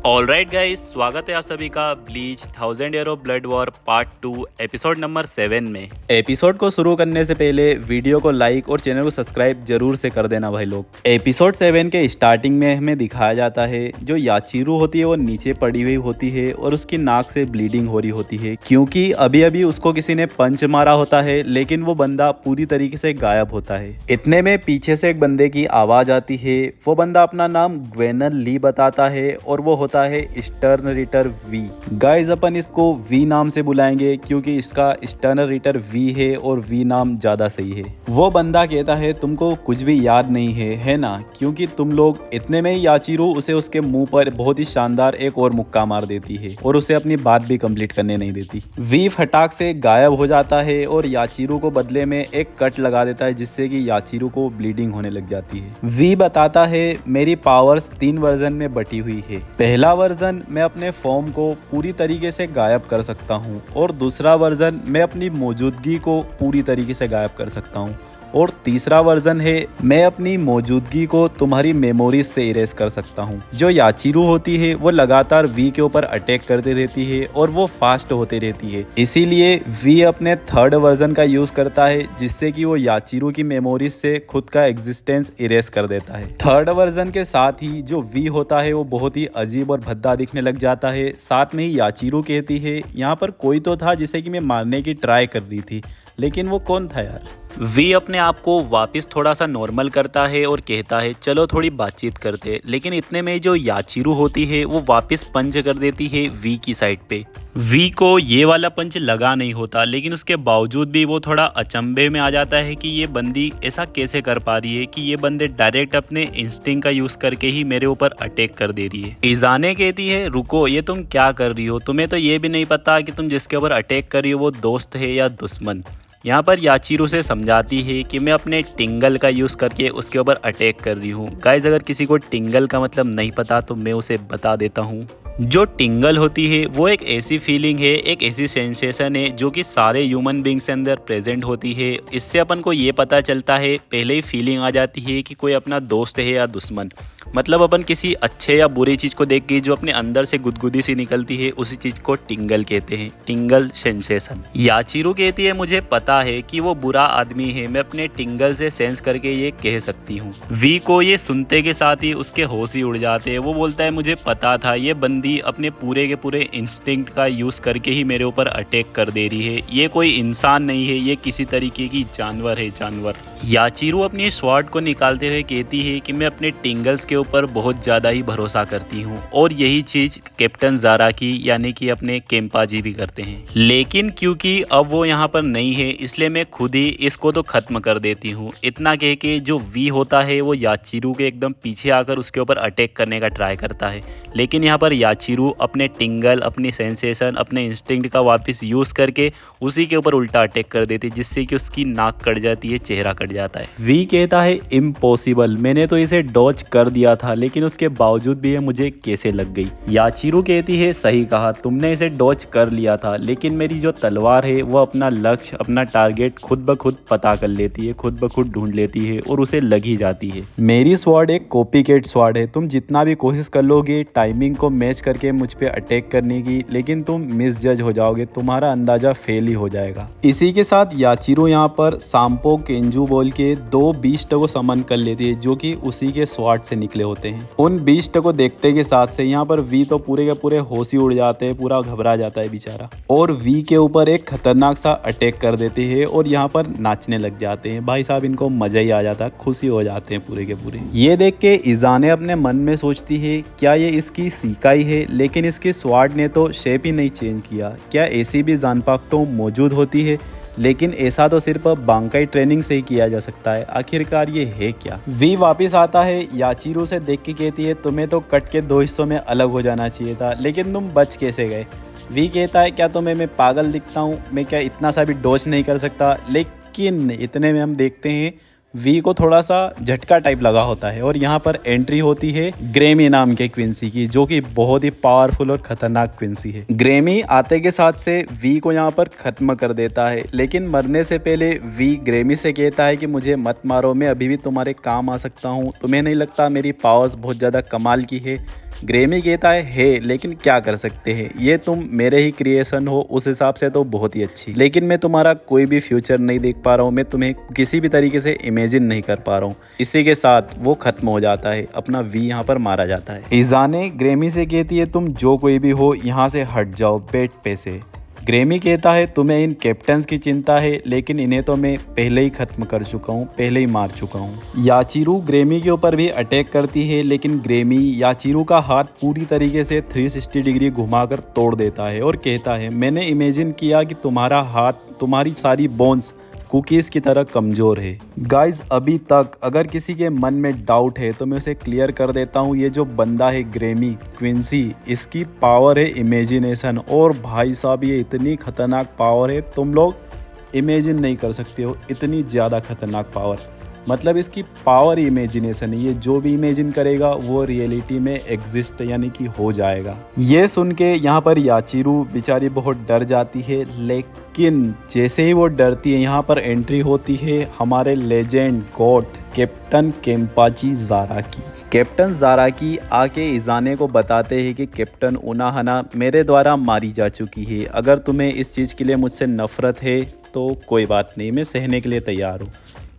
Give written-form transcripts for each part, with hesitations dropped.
Alright guys, स्वागत है आप सभी का bleach 1000 year of blood war part 2 episode number 7 में। एपिसोड को शुरू करने से पहले वीडियो को लाइक और चैनल को सब्सक्राइब जरूर से कर देना भाई लोग। एपिसोड 7 के स्टार्टिंग में हमें दिखाया जाता है जो याचीरू होती है वो नीचे पड़ी हुई होती है और उसकी नाक से ब्लीडिंग हो रही होती है क्योंकि अभी अभी उसको किसी ने पंच मारा होता है, लेकिन वो बंदा पूरी तरीके से गायब होता है। इतने में पीछे से एक बंदे की आवाज आती है। वो बंदा अपना नाम ग्वेनर ली बताता है और वो होता है स्टर्न रिटर वी। गाइस अपन इसको वी नाम से बुलाएंगे क्योंकि इसका स्टर्न रिटर वी है और वी नाम ज्यादा सही है। वो बंदा कहता है तुमको कुछ भी याद नहीं है ना, क्योंकि तुम लोग। इतने में ही याचीरू उसे उसके मुंह पर बहुत ही शानदार एक और मुक्का मार देती है और उसे अपनी बात भी कंप्लीट करने नहीं देती। वी फटाक से गायब हो जाता है और याचीरू को बदले में एक कट लगा देता है जिससे कि याचीरू को ब्लीडिंग होने लग जाती है। वी बताता है मेरी पावर्स 3 वर्जन में बटी हुई है। पहला वर्जन मैं अपने फॉर्म को पूरी तरीके से गायब कर सकता हूँ और दूसरा वर्जन मैं अपनी मौजूदगी को पूरी तरीके से गायब कर सकता हूँ और तीसरा वर्जन है मैं अपनी मौजूदगी को तुम्हारी मेमोरीज से इरेज कर सकता हूँ। जो याचीरू होती है वो लगातार वी के ऊपर अटैक करती रहती है और वो फास्ट होती रहती है, इसीलिए वी अपने थर्ड वर्जन का यूज करता है जिससे कि वो याचीरू की मेमोरीज से खुद का एग्जिस्टेंस इरेज कर देता है। थर्ड वर्जन के साथ ही जो वी होता है वो बहुत ही अजीब और भद्दा दिखने लग जाता है। साथ में ही याचीरू कहती है यहाँ पर कोई तो था जिसे कि मैं मारने की ट्राई कर रही थी, लेकिन वो कौन था यार। वी अपने आप को वापस थोड़ा सा नॉर्मल करता है और कहता है चलो थोड़ी बातचीत करते, लेकिन इतने में जो याचीरू होती है वो वापस पंच कर देती है वी की साइड पे। वी को ये वाला पंच लगा नहीं होता, लेकिन उसके बावजूद भी वो थोड़ा अचंभे में आ जाता है कि ये बंदी ऐसा कैसे कर पा रही है कि ये बंदे डायरेक्ट अपने इंस्टिंक्ट का यूज करके ही मेरे ऊपर अटैक कर दे रही है। इजाने कहती है रुको, ये तुम क्या कर रही हो, तुम्हें तो ये भी नहीं पता कि तुम जिसके ऊपर अटैक कर रही हो वो दोस्त है या दुश्मन। यहाँ पर याचीरू से समझाती है कि मैं अपने टिंगल का यूज़ करके उसके ऊपर अटैक कर रही हूँ। गाइज अगर किसी को टिंगल का मतलब नहीं पता तो मैं उसे बता देता हूँ। जो टिंगल होती है वो एक ऐसी फीलिंग है, एक ऐसी सेंसेशन है जो कि सारे ह्यूमन बींग्स के अंदर प्रेजेंट होती है। इससे अपन को ये पता चलता है, पहले ही फीलिंग आ जाती है कि कोई अपना दोस्त है या दुश्मन। मतलब अपन किसी अच्छे या बुरी चीज़ को देख के जो अपने अंदर से गुदगुदी सी निकलती है उसी चीज़ को टिंगल कहते हैं, टिंगल सेंसेशन। याचीरू कहती है मुझे पता है कि वो बुरा आदमी है, मैं अपने टिंगल से सेंस करके ये कह सकती हूँ। वी को ये सुनते के साथ ही उसके होश ही उड़ जाते हैं। वो बोलता है मुझे पता था ये बंदी अपने पूरे के पूरे इंस्टिंक्ट का यूज करके ही मेरे ऊपर अटैक कर दे रही है। ये कोई इंसान नहीं है, ये किसी तरीके की जानवर है, जानवर। याचीरू अपनी स्वॉर्ड को निकालते हुए कहती है कि मैं अपने टिंगल्स के ऊपर बहुत ज्यादा ही भरोसा करती हूँ और यही चीज कैप्टन ज़ारा की यानी कि अपने केम्पाजी भी करते हैं। लेकिन क्योंकि अब वो यहाँ पर नहीं है इसलिए मैं खुद ही इसको तो खत्म कर देती हूँ। इतना कह के जो वी होता है वो याचीरू के एकदम पीछे आकर उसके ऊपर अटैक करने का ट्राई करता है, लेकिन यहाँ पर याचीरू अपने टिंगल, अपनी सेंसेशन, अपने इंस्टिंक्ट का वापस यूज करके उसी के ऊपर उल्टा अटैक कर देती है जिससे कि उसकी नाक कट जाती है, चेहरा कट जाता है। वी कहता है इम्पॉसिबल, मैंने तो इसे डॉज कर दिया था लेकिन उसके बावजूद भी ये मुझे कैसे लग गई। याचीरू कहती है सही कहा, तुमने इसे डॉज कर लिया था, लेकिन मेरी जो तलवार है वो अपना लक्ष्य, अपना टारगेट खुद ब खुद पता कर लेती है, खुद ब खुद ढूंढ लेती है और उसे लग ही जाती है। मेरी स्वॉर्ड एक कॉपी कैट स्वॉर्ड है, तुम जितना भी कोशिश कर लोगे टाइमिंग को मैच करके मुझ पे अटैक करने की, लेकिन तुम मिस जज हो जाओगे, तुम्हारा अंदाजा फेल ही हो जाएगा। इसी के साथ याचीरू यहाँ पर सांपो केंजू बोल के 2 बीस्ट को समन कर लेती है जो कि उसी के स्वॉर्ड से निकले होते हैं। उन बीस्ट को देखते के साथ से यहाँ पर वी तो पूरे के पूरे होश ही उड़ जाते हैं, पूरा घबरा जाता है बेचारा और वी के ऊपर एक खतरनाक सा अटैक कर देते हैं और यहाँ पर नाचने लग जाते हैं। भाई साहब इनको मजा ही आ जाता है, खुशी हो जाते हैं पूरे के पूरे। ये देख के इजाने अपने मन में सोचती है क्या ये इसकी सीकाई है, लेकिन इसकी स्वॉर्ड ने तो शेप ही नहीं चेंज किया। क्या ऐसी भी जानपाक्टो मौजूद होती है, लेकिन ऐसा तो सिर्फ बांकाई ट्रेनिंग से ही किया जा सकता है। आखिरकार ये है क्या। वी वापस आता है, याचीरू से देख के कहती है तुम्हें तो कट के 2 हिस्सों में अलग हो जाना चाहिए था, लेकिन तुम बच कैसे गए। वी कहता है क्या तुम्हें मैं पागल दिखता हूँ, मैं क्या इतना सा भी डॉज नहीं कर सकता। लेकिन इतने में हम देखते हैं वी को थोड़ा सा झटका टाइप लगा होता है और यहाँ पर एंट्री होती है ग्रेमी नाम के क्विंसी की, जो कि बहुत ही पावरफुल और खतरनाक क्विंसी है। ग्रेमी आते के साथ से वी को यहाँ पर खत्म कर देता है, लेकिन मरने से पहले वी ग्रेमी से कहता है कि मुझे मत मारो, मैं अभी भी तुम्हारे काम आ सकता हूँ, तुम्हें नहीं लगता मेरी पावर्स बहुत ज़्यादा कमाल की है। ग्रेमी कहता है लेकिन क्या कर सकते हैं, ये तुम मेरे ही क्रिएशन हो, उस हिसाब से तो बहुत ही अच्छी, लेकिन मैं तुम्हारा कोई भी फ्यूचर नहीं देख पा रहा हूँ, मैं तुम्हें किसी भी तरीके से इमेजिन नहीं कर पा रहा हूँ। इसी के साथ वो खत्म हो जाता है, अपना वी यहाँ पर मारा जाता है। इजाने ग्रेमी से कहती है तुम जो कोई भी हो यहाँ से हट जाओ बेड पे से। ग्रेमी कहता है तुम्हें इन कैप्टन्स की चिंता है, लेकिन इन्हें तो मैं पहले ही खत्म कर चुका हूँ, पहले ही मार चुका हूँ। याचिरू ग्रेमी के ऊपर भी अटैक करती है, लेकिन ग्रेमी याचिरू का हाथ पूरी तरीके से 360 डिग्री घुमाकर तोड़ देता है और कहता है मैंने इमेजिन किया कि तुम्हारा हाथ, तुम्हारी सारी बोन्स कुकीज़ की तरह कमज़ोर है। गाइज अभी तक अगर किसी के मन में डाउट है तो मैं उसे क्लियर कर देता हूँ, ये जो बंदा है ग्रेमी क्विंसी, इसकी पावर है इमेजिनेशन, और भाई साहब ये इतनी खतरनाक पावर है तुम लोग इमेजिन नहीं कर सकते हो, इतनी ज़्यादा खतरनाक पावर। मतलब इसकी पावर इमेजिनेशन है, ये जो भी इमेजिन करेगा वो रियलिटी में एग्जिस्ट यानी कि हो जाएगा। ये सुन के यहाँ पर याचिरू बेचारी बहुत डर जाती है, लेकिन जैसे ही वो डरती है यहाँ पर एंट्री होती है हमारे लेजेंड गॉड कैप्टन केम्पाची ज़ाराकी। कैप्टन ज़ाराकी आके इजाने को बताते हैं कि कैप्टन उनाहना मेरे द्वारा मारी जा चुकी है, अगर तुम्हें इस चीज़ के लिए मुझसे नफ़रत है तो कोई बात नहीं, मैं सहने के लिए तैयार हूँ।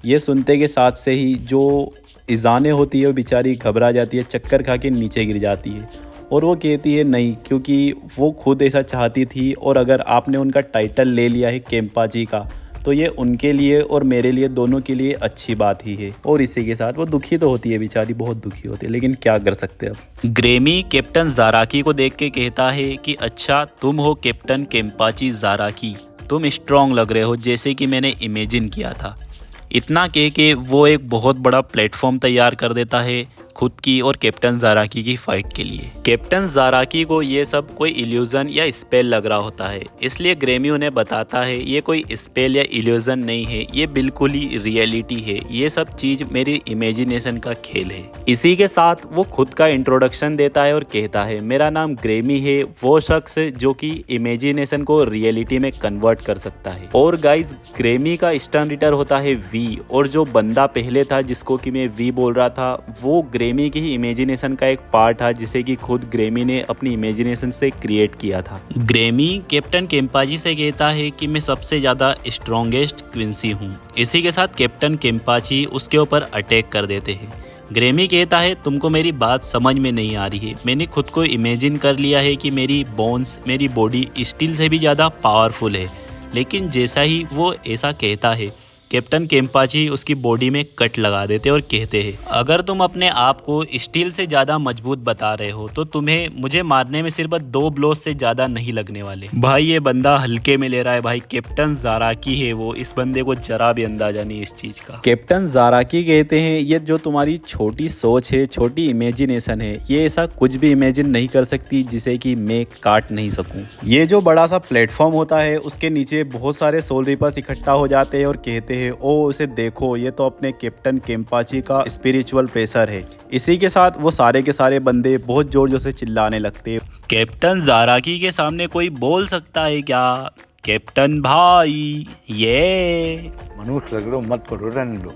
ये सुनते के साथ से ही जो इजाने होती है वो बेचारी घबरा जाती है, चक्कर खा के नीचे गिर जाती है और वो कहती है नहीं, क्योंकि वो खुद ऐसा चाहती थी, और अगर आपने उनका टाइटल ले लिया है केम्पाची का तो ये उनके लिए और मेरे लिए दोनों के लिए अच्छी बात ही है। और इसी के साथ वो दुखी तो होती है बेचारी, बहुत दुखी होती है, लेकिन क्या कर सकते हैं अब। ग्रेमी कैप्टन ज़ाराकी को देख के कहता है कि अच्छा तुम हो कैप्टन केम्पाची ज़ाराकी, तुम स्ट्रॉन्ग लग रहे हो जैसे कि मैंने इमेजिन किया था। इतना कह के वो एक बहुत बड़ा प्लेटफॉर्म तैयार कर देता है खुद की और कैप्टन ज़ाराकी की फाइट के लिए। कैप्टन ज़ाराकी को ये सब कोई इल्यूज़न या स्पेल लग रहा होता है, इसलिए ग्रेमी उन्हें बताता है ये कोई स्पेल या इल्यूज़न नहीं है, ये बिल्कुल ही रियलिटी है, ये सब चीज़ मेरी इमेजिनेशन का खेल है। इसी के साथ वो खुद का इंट्रोडक्शन देता है और कहता है मेरा नाम ग्रेमी है, वो शख्स जो कि इमेजिनेशन को रियलिटी में कन्वर्ट कर सकता है। और गाइज ग्रेमी का स्टर्न रिटर होता है वी, और जो बंदा पहले था जिसको कि मैं वी बोल रहा था वो ग्रेमी की ही इमेजिनेशन का एक पार्ट था, जिसे कि खुद ग्रेमी ने अपनी इमेजिनेशन से क्रिएट किया था। ग्रेमी कैप्टन केम्पाची से कहता है कि मैं सबसे ज़्यादा स्ट्रॉन्गेस्ट क्विंसी हूँ। इसी के साथ कैप्टन केम्पाची उसके ऊपर अटैक कर देते हैं। ग्रेमी कहता है तुमको मेरी बात समझ में नहीं आ रही है, मैंने खुद को इमेजिन कर लिया है कि मेरी बोन्स, मेरी बॉडी स्टील से भी ज़्यादा पावरफुल है। लेकिन जैसा ही वो ऐसा कहता है कैप्टन केम्पाची उसकी बॉडी में कट लगा देते और कहते हैं अगर तुम अपने आप को स्टील से ज़्यादा मजबूत बता रहे हो तो तुम्हें मुझे मारने में सिर्फ 2 ब्लोस से ज़्यादा नहीं लगने वाले। भाई ये बंदा हल्के में ले रहा है, भाई कैप्टन ज़ाराकी है वो, इस बंदे को जरा भी अंदाजा नहीं इस चीज़ का। कैप्टन ज़ाराकी कहते हैं ये जो तुम्हारी छोटी सोच है, छोटी इमेजिनेशन है, ये ऐसा कुछ भी इमेजिन नहीं कर सकती जिसे कि मैं काट नहीं सकूँ। ये जो बड़ा सा प्लेटफॉर्म होता है उसके नीचे बहुत सारे सोल रीपर्स इकट्ठा हो जाते हैं और कहते ओ उसे देखो, ये तो अपने कैप्टन केम्पाची का स्पिरिचुअल प्रेशर है। इसी के साथ वो सारे के सारे बंदे बहुत जोर जोर से चिल्लाने लगते हैं। कैप्टन ज़ाराकी के सामने कोई बोल सकता है क्या? कैप्टन भाई ये मनुष्य लग रहे हो, मत करो, रहने दो।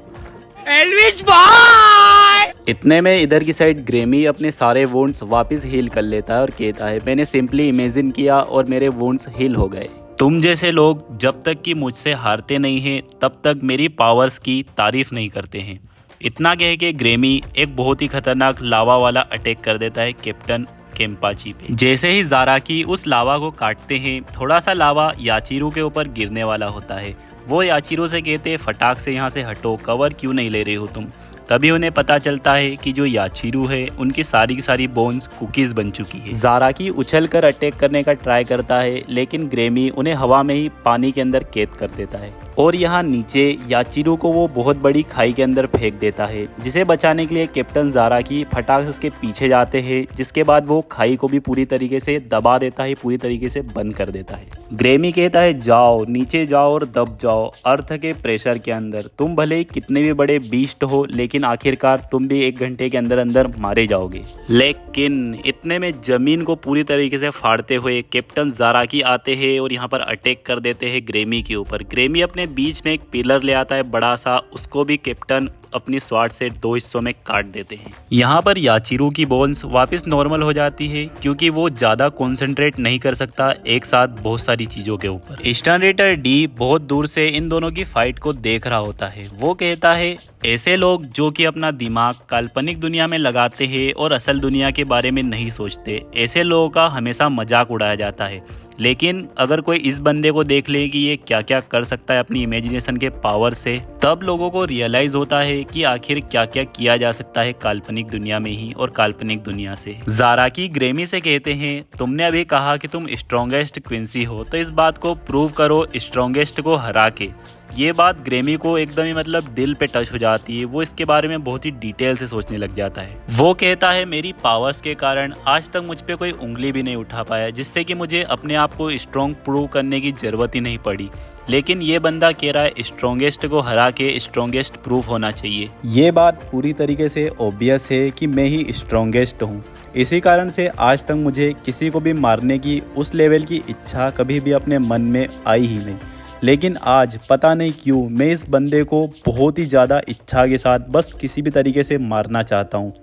एल्विश भाई! इतने में इधर की साइड ग्रेमी अपने सारे वुंड्स वापस हील कर लेता है और कहता है मैंने सिंपली इमेजिन किया और मेरे वुंड्स हील हो गए। तुम जैसे लोग जब तक कि मुझसे हारते नहीं हैं तब तक मेरी पावर्स की तारीफ नहीं करते हैं। इतना कह के ग्रेमी एक बहुत ही खतरनाक लावा वाला अटैक कर देता है कैप्टन केम्पाची पे। जैसे ही ज़ाराकी उस लावा को काटते हैं थोड़ा सा लावा याचिरू के ऊपर गिरने वाला होता है। वो याचिरू से कहते हैं फटाक से यहाँ से हटो, कवर क्यों नहीं ले रहे हो तुम। तभी उन्हें पता चलता है कि जो याचिरू है उनकी सारी की सारी बोन्स कुकीज़ बन चुकी है। ज़ाराकी उछलकर अटैक करने का ट्राई करता है, लेकिन ग्रेमी उन्हें हवा में ही पानी के अंदर कैद कर देता है। और यहाँ नीचे याचिरू को वो बहुत बड़ी खाई के अंदर फेंक देता है, जिसे बचाने के लिए कैप्टन ज़ाराकी फटाक से उसके पीछे जाते हैं, जिसके बाद वो खाई को भी पूरी तरीके से दबा देता है, पूरी तरीके से बंद कर देता है। ग्रेमी कहता है जाओ नीचे जाओ और दब जाओ अर्थ के प्रेशर के अंदर, तुम भले ही कितने भी बड़े बीस्ट हो लेकिन आखिरकार तुम भी 1 घंटे के अंदर अंदर मारे जाओगे। लेकिन इतने में जमीन को पूरी तरीके से फाड़ते हुए कैप्टन ज़ाराकी आते हैं और यहाँ पर अटैक कर देते हैं ग्रेमी के ऊपर। ग्रेमी अपने बीच में एक पिलर ले आता है बड़ा सा, उसको भी कैप्टन अपनी स्वार्ड से 2 हिस्सों में काट देते हैं। यहाँ पर याचिरू की बोन्स वापस नॉर्मल हो जाती है क्योंकि वो ज्यादा कंसंट्रेट नहीं कर सकता एक साथ बहुत सारी चीजों के ऊपर। स्टर्न रेटर डी बहुत दूर से इन दोनों की फाइट को देख रहा होता है। वो कहता है ऐसे लोग जो कि अपना दिमाग काल्पनिक दुनिया में लगाते हैं और असल दुनिया के बारे में नहीं सोचते, ऐसे लोगों का हमेशा मजाक उड़ाया जाता है। लेकिन अगर कोई इस बंदे को देख ले कि ये क्या क्या कर सकता है अपनी इमेजिनेशन के पावर से, तब लोगों को रियलाइज होता है कि आखिर क्या क्या किया जा सकता है काल्पनिक दुनिया में ही और काल्पनिक दुनिया से। ज़ाराकी ग्रेमी से कहते हैं तुमने अभी कहा कि तुम स्ट्रॉन्गेस्ट क्विंसी हो, तो इस बात को प्रूव करो स्ट्रॉन्गेस्ट को हरा के। ये बात ग्रेमी को एकदम ही मतलब दिल पे टच हो जाती है। वो इसके बारे में बहुत ही डिटेल से सोचने लग जाता है। वो कहता है मेरी पावर्स के कारण आज तक मुझ पे कोई उंगली भी नहीं उठा पाया, जिससे कि मुझे अपने आप को स्ट्रॉन्ग प्रूव करने की जरूरत ही नहीं पड़ी। लेकिन ये बंदा कह रहा है स्ट्रॉन्गेस्ट को हरा के स्ट्रॉन्गेस्ट प्रूफ होना चाहिए। ये बात पूरी तरीके से ऑब्वियस है कि मैं ही स्ट्रॉन्गेस्ट हूँ। इसी कारण से आज तक मुझे किसी को भी मारने की उस लेवल की इच्छा कभी भी अपने मन में आई ही नहीं। लेकिन आज पता नहीं क्यों मैं इस बंदे को बहुत ही ज़्यादा इच्छा के साथ बस किसी भी तरीके से मारना चाहता हूँ।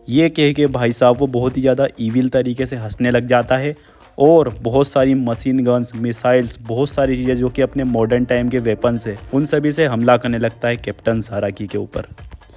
ये कह के भाई साहब वो बहुत ही ज़्यादा ईविल तरीके से हंसने लग जाता है और बहुत सारी मशीन गन्स, मिसाइल्स, बहुत सारी चीज़ें जो कि अपने मॉडर्न टाइम के वेपन्स है, उन सभी से हमला करने लगता है कैप्टन ज़ाराकी के ऊपर।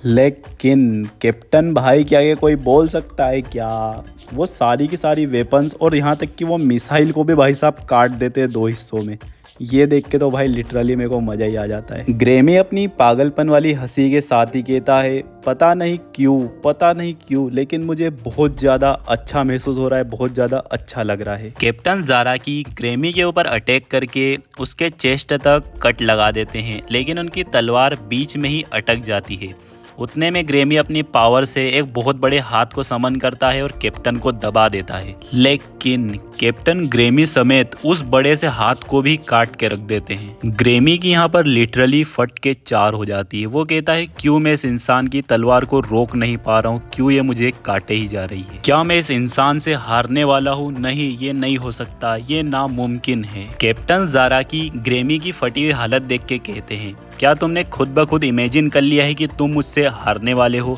लेकिन कैप्टन भाई के आगे कोई बोल सकता है क्या? वो सारी की सारी वेपन्स और यहाँ तक कि वो मिसाइल को भी भाई साहब काट देते हैं 2 हिस्सों में। ये देख के तो भाई लिटरली मेरे को मज़ा ही आ जाता है। ग्रेमी अपनी पागलपन वाली हंसी के साथ ही कहता है पता नहीं क्यों लेकिन मुझे बहुत ज़्यादा अच्छा महसूस हो रहा है, बहुत ज़्यादा अच्छा लग रहा है। कैप्टन ज़ाराकी ग्रेमी के ऊपर अटैक करके उसके चेस्ट तक कट लगा देते हैं, लेकिन उनकी तलवार बीच में ही अटक जाती है। उतने में ग्रेमी अपनी पावर से एक बहुत बड़े हाथ को समन करता है और कैप्टन को दबा देता है। लेकिन कैप्टन ग्रेमी समेत उस बड़े से हाथ को भी काट के रख देते हैं। ग्रेमी की यहाँ पर लिटरली फट के 4 हो जाती है। वो कहता है क्यों मैं इस इंसान की तलवार को रोक नहीं पा रहा हूँ, क्यों ये मुझे काटे ही जा रही है? क्या मैं इस इंसान से हारने वाला हूँ? नहीं, ये नहीं हो सकता, ये नामुमकिन है। कैप्टन ज़ाराकी ग्रेमी की फटी हुई हालत देख के कहते हैं क्या तुमने खुद ब खुद इमेजिन कर लिया है कि तुम मुझसे हारने वाले हो?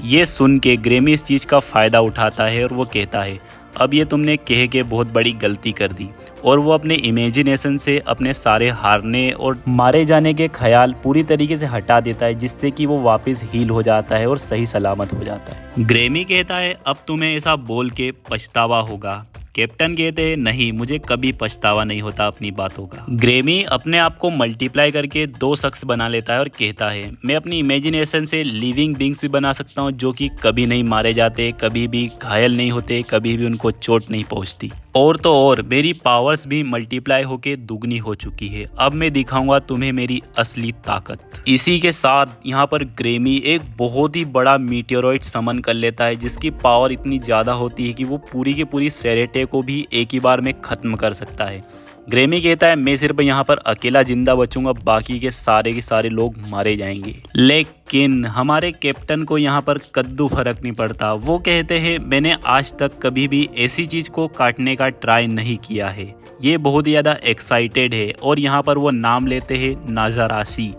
ये सुन के ग्रेमी इस चीज़ का फ़ायदा उठाता है और वो कहता है अब ये तुमने कह के बहुत बड़ी गलती कर दी। और वो अपने इमेजिनेशन से अपने सारे हारने और मारे जाने के ख्याल पूरी तरीके से हटा देता है, जिससे कि वो वापस हील हो जाता है और सही सलामत हो जाता है। ग्रेमी कहता है अब तुम्हें ऐसा बोल के पछतावा होगा। कैप्टन कहते हैं नहीं, मुझे कभी पछतावा नहीं होता अपनी बातों का। ग्रेमी अपने आप को मल्टीप्लाई करके 2 शख्स बना लेता है और कहता है मैं अपनी इमेजिनेशन से लिविंग बींग्स भी बना सकता हूँ जो कि कभी नहीं मारे जाते, कभी भी घायल नहीं होते, कभी भी उनको चोट नहीं पहुँचती। और तो और मेरी पावर्स भी मल्टीप्लाई होके दुगनी हो चुकी है। अब मैं दिखाऊंगा तुम्हें मेरी असली ताकत। इसी के साथ यहाँ पर ग्रेमी एक बहुत ही बड़ा मीटेरोइड समन कर लेता है, जिसकी पावर इतनी ज़्यादा होती है कि वो पूरी की पूरी सेरेटे को भी एक ही बार में ख़त्म कर सकता है। ग्रेमी कहता है मैं सिर्फ यहाँ पर अकेला जिंदा बचूंगा, बाकी के सारे लोग मारे जाएंगे। लेकिन हमारे कैप्टन को यहाँ पर कद्दू फर्क नहीं पड़ता। वो कहते हैं मैंने आज तक कभी भी ऐसी चीज को काटने का ट्राई नहीं किया है। ये बहुत ज़्यादा एक्साइटेड है और यहाँ पर वो नाम लेते हैं नाज़ाराशी,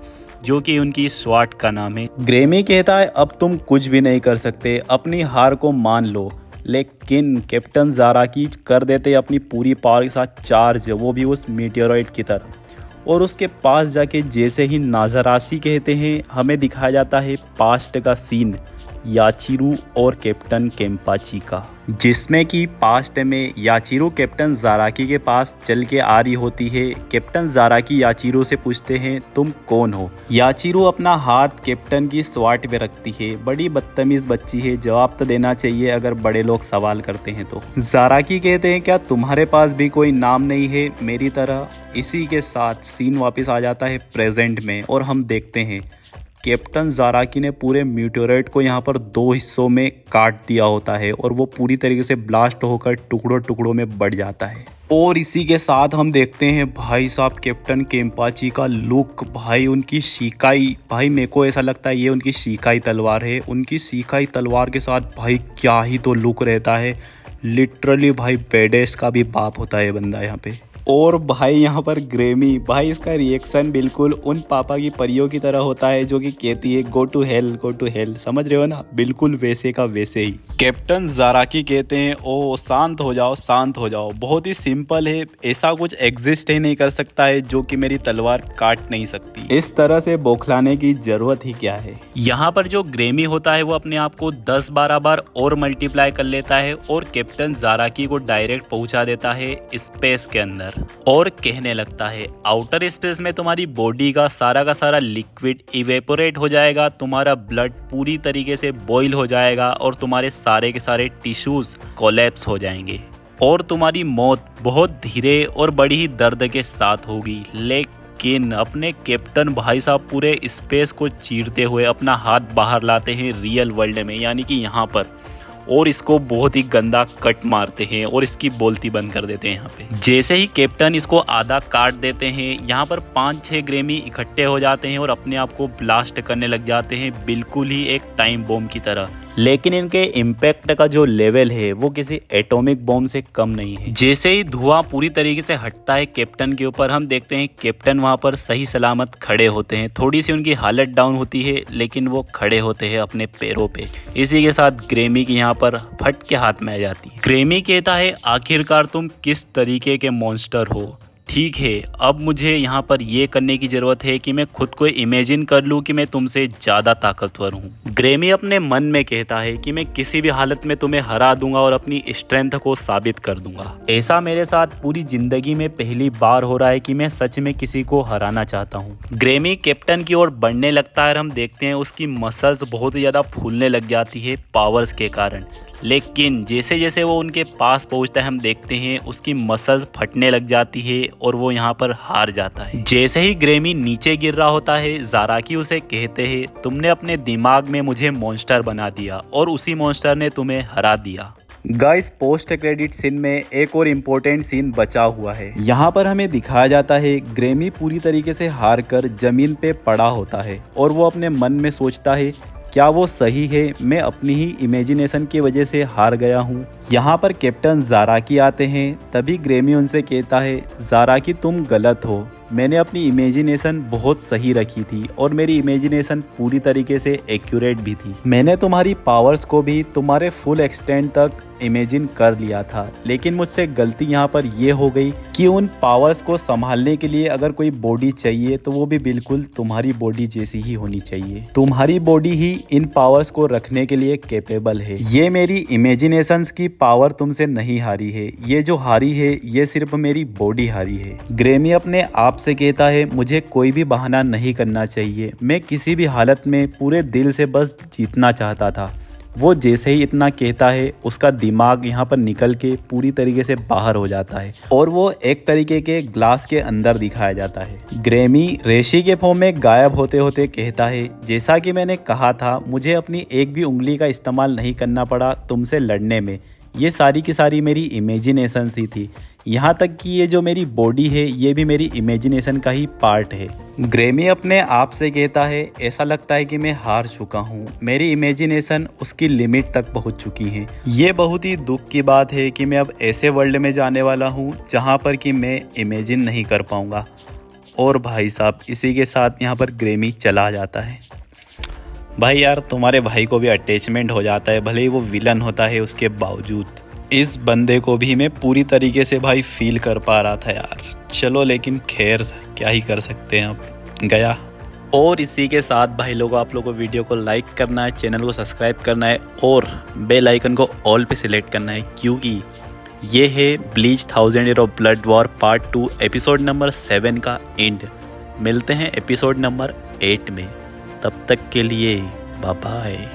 जो कि उनकी स्वाट का नाम है। ग्रेमी कहता है अब तुम कुछ भी नहीं कर सकते, अपनी हार को मान लो। लेकिन कैप्टन ज़ाराकी कर देते अपनी पूरी पावर के साथ चार्ज, वो भी उस मीटेरोइड की तरफ। और उसके पास जाके जैसे ही नाज़ाराशी कहते हैं हमें दिखाया जाता है पास्ट का सीन याचिरू और कैप्टन केम्पाची का। जिसमें कि पास्ट में याचिरो कैप्टन जाराकी के पास चल के आ रही होती है। कैप्टन जाराकी याचिरो से पूछते हैं तुम कौन हो। याचिरो अपना हाथ कैप्टन की स्वाट पे रखती है। बड़ी बदतमीज बच्ची है, जवाब तो देना चाहिए अगर बड़े लोग सवाल करते हैं तो। जाराकी कहते हैं क्या तुम्हारे पास भी कोई नाम नहीं है मेरी तरह। इसी के साथ सीन वापस आ जाता है प्रेजेंट में और हम देखते हैं कैप्टन जाराकी ने पूरे मीटेओराइट को यहाँ पर 2 हिस्सों में काट दिया होता है और वो पूरी तरीके से ब्लास्ट होकर टुकड़ों टुकड़ों में बढ़ जाता है। और इसी के साथ हम देखते हैं भाई साहब कैप्टन केम्पाची का लुक, भाई उनकी शिकाई, भाई मेरे को ऐसा लगता है ये उनकी शिकाई तलवार है। उनकी शिकाई तलवार के साथ भाई क्या ही तो लुक रहता है। लिटरली भाई बेडेस का भी बाप होता है बंदा यहाँ पे। और भाई यहाँ पर ग्रेमी, भाई इसका रिएक्शन बिल्कुल उन पापा की परियों की तरह होता है जो कि कहती है गो टू हेल, समझ रहे हो ना, बिल्कुल वैसे का वैसे ही। कैप्टन जाराकी कहते हैं ओ शांत हो जाओ, बहुत ही सिंपल है, ऐसा कुछ एग्जिस्ट ही नहीं कर सकता है जो कि मेरी तलवार काट नहीं सकती। इस तरह से बौखलाने की जरूरत ही क्या है। यहाँ पर जो ग्रेमी होता है वो अपने आप को 10-12 बार और मल्टीप्लाई कर लेता है और कैप्टन जाराकी को डायरेक्ट पहुंचा देता है स्पेस के अंदर और कहने लगता है आउटर स्पेस में तुम्हारी बॉडी का सारा लिक्विड इवेपोरेट हो जाएगा, तुम्हारा ब्लड पूरी तरीके से बॉईल हो जाएगा और तुम्हारे सारे के सारे टिश्यूज कोलैप्स हो जाएंगे और तुम्हारी मौत बहुत धीरे और बड़ी ही दर्द के साथ होगी। लेकिन अपने कैप्टन भाई साहब पूरे स्पेस को चीरते हुए अपना हाथ बाहर लाते हैं रियल वर्ल्ड में, यानी कि यहाँ पर, और इसको बहुत ही गंदा कट मारते हैं और इसकी बोलती बंद कर देते हैं यहाँ पे। जैसे ही कैप्टन इसको आधा काट देते हैं, यहाँ पर 5-6 ग्रेमी इकट्ठे हो जाते हैं और अपने आप को ब्लास्ट करने लग जाते हैं बिल्कुल ही एक टाइम बॉम्ब की तरह। लेकिन इनके इम्पैक्ट का जो लेवल है वो किसी एटॉमिक बॉम्ब से कम नहीं है। जैसे ही धुआं पूरी तरीके से हटता है कैप्टन के ऊपर, हम देखते हैं कैप्टन वहां पर सही सलामत खड़े होते हैं। थोड़ी सी उनकी हालत डाउन होती है लेकिन वो खड़े होते हैं अपने पैरों पे। इसी के साथ ग्रेमी की यहाँ पर फट के हाथ में आ जाती है। ग्रेमी कहता है आखिरकार तुम किस तरीके के मॉन्स्टर हो। ठीक है, अब मुझे यहाँ पर ये करने की ज़रूरत है कि मैं खुद को इमेजिन कर लूँ कि मैं तुमसे ज़्यादा ताकतवर हूँ। ग्रेमी अपने मन में कहता है कि मैं किसी भी हालत में तुम्हें हरा दूंगा और अपनी स्ट्रेंथ को साबित कर दूंगा। ऐसा मेरे साथ पूरी ज़िंदगी में पहली बार हो रहा है कि मैं सच में किसी को हराना चाहता हूँ। ग्रेमी कैप्टन की ओर बढ़ने लगता है और हम देखते हैं उसकी मसल्स बहुत ही ज़्यादा फूलने लग जाती है पावर्स के कारण। लेकिन जैसे जैसे वो उनके पास पहुंचता है हम देखते हैं उसकी मसल्स फटने लग जाती है और वो यहाँ पर हार जाता है। जैसे ही ग्रेमी नीचे गिर रहा होता है, जाराकी उसे कहते हैं तुमने अपने दिमाग में मुझे मॉन्स्टर बना दिया और उसी मॉन्स्टर ने तुम्हें हरा दिया। गाइस, पोस्ट क्रेडिट सीन में एक और इम्पोर्टेंट सीन बचा हुआ है। यहाँ पर हमें दिखाया जाता है ग्रेमी पूरी तरीके से हार कर जमीन पे पड़ा होता है और वो अपने मन में सोचता है क्या वो सही है, मैं अपनी ही इमेजिनेशन की वजह से हार गया हूँ। यहाँ पर कैप्टन जाराकी आते हैं, तभी ग्रेमी उनसे कहता है जाराकी तुम गलत हो, मैंने अपनी इमेजिनेशन बहुत सही रखी थी और मेरी इमेजिनेशन पूरी तरीके से एक्यूरेट भी थी। मैंने तुम्हारी पावर्स को भी तुम्हारे फुल एक्सटेंट तक इमेजिन कर लिया था, लेकिन मुझसे गलती यहाँ पर ये हो गई कि उन पावर्स को संभालने के लिए अगर कोई बॉडी चाहिए तो वो भी बिल्कुल तुम्हारी बॉडी जैसी ही होनी चाहिए। तुम्हारी बॉडी ही इन पावर्स को रखने के लिए कैपेबल है। ये मेरी इमेजिनेशंस की पावर तुमसे नहीं हारी है, ये जो हारी है ये सिर्फ मेरी बॉडी हारी है। ग्रेमी अपने आप से कहता है मुझे कोई भी बहाना नहीं करना चाहिए, मैं किसी भी हालत में पूरे दिल से बस जीतना चाहता था। वो जैसे ही इतना कहता है उसका दिमाग यहाँ पर निकल के पूरी तरीके से बाहर हो जाता है और वो एक तरीके के ग्लास के अंदर दिखाया जाता है। ग्रेमी रेशी के फॉर्म में गायब होते होते कहता है जैसा कि मैंने कहा था मुझे अपनी एक भी उंगली का इस्तेमाल नहीं करना पड़ा तुमसे लड़ने में, ये सारी की सारी मेरी इमेजिनेशंस ही थी। यहाँ तक कि ये जो मेरी बॉडी है ये भी मेरी इमेजिनेशन का ही पार्ट है। ग्रेमी अपने आप से कहता है ऐसा लगता है कि मैं हार चुका हूँ, मेरी इमेजिनेशन उसकी लिमिट तक पहुँच चुकी है। ये बहुत ही दुख की बात है कि मैं अब ऐसे वर्ल्ड में जाने वाला हूँ जहाँ पर कि मैं इमेजिन नहीं कर पाऊँगा। और भाई साहब इसी के साथ यहाँ पर ग्रेमी चला जाता है। भाई यार तुम्हारे भाई को भी अटैचमेंट हो जाता है, भले ही वो विलन होता है उसके बावजूद। इस बंदे को भी मैं पूरी तरीके से भाई फील कर पा रहा था यार। चलो लेकिन खैर क्या ही कर सकते हैं, अब गया। और इसी के साथ भाई लोगों आप लोगों को वीडियो को लाइक करना है, चैनल को सब्सक्राइब करना है और बेल आइकन को ऑल पे सिलेक्ट करना है, क्योंकि ये है bleach 1000 year of blood war part 2 episode number 7 का एंड। मिलते हैं एपिसोड नंबर 8 में, तब तक के लिए बाय बाय।